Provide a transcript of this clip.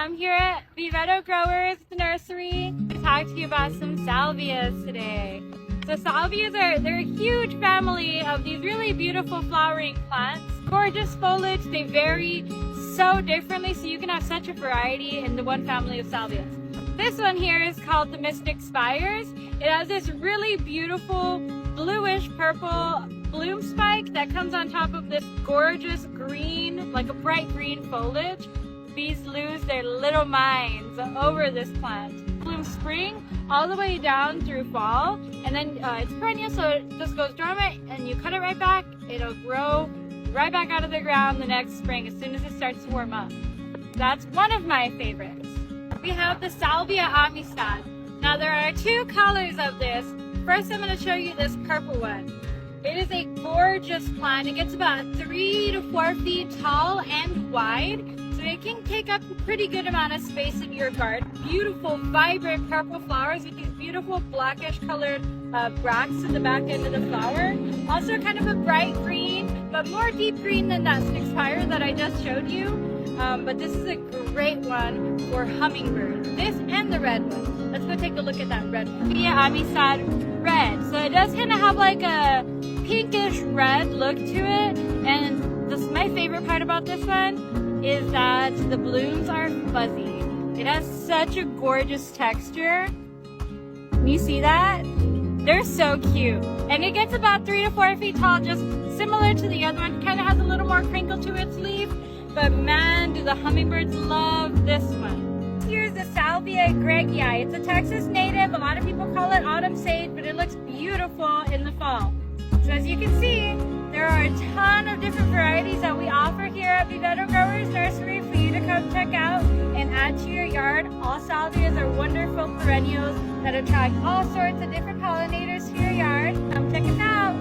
I'm here at Vivetto Growers Nursery to talk to you about some salvias today. So salvias they're a huge family of these really beautiful flowering plants. Gorgeous foliage, they vary so differently, so you can have such a variety in the one family of salvias. This one here is called the Mystic Spires. It has this really beautiful bluish purple bloom spike that comes on top of this gorgeous green, like a bright green foliage. Bees lose their little minds over this plant. Blooms spring all the way down through fall, and then it's perennial, so it just goes dormant, and you cut it right back. It'll grow right back out of the ground the next spring as soon as it starts to warm up. That's one of my favorites. We have the Salvia Amistad. Now there are two colors of this. First I'm going to show you this purple one. It is a gorgeous plant. It gets about 3 to 4 feet tall and wide, so it can take up a pretty good amount of space in your garden. Beautiful, vibrant purple flowers with these beautiful blackish colored bracts at the back end of the flower. Also kind of a bright green, but more deep green than that Mystic Spire that I just showed you. But this is a great one for hummingbirds. This and the red one. Let's go take a look at that red one. Salvia Amistad red. So it does kind of have like a pinkish red look to it. And my favorite part about this one is that the blooms are fuzzy. It has such a gorgeous texture. Can you see that? They're so cute. And it gets about 3 to 4 feet tall, just similar to the other one. It kind of has a little more crinkle to its leaf. But man, do the hummingbirds love this one. Here's the Salvia Greggii. It's a Texas native. A lot of people call it autumn sage, but it looks beautiful in the fall. So as you can see, there are a ton of different varieties that we offer here at Vivetto Growers Nursery for you to come check out and add to your yard. All salvias are wonderful perennials that attract all sorts of different pollinators to your yard. Come check us out.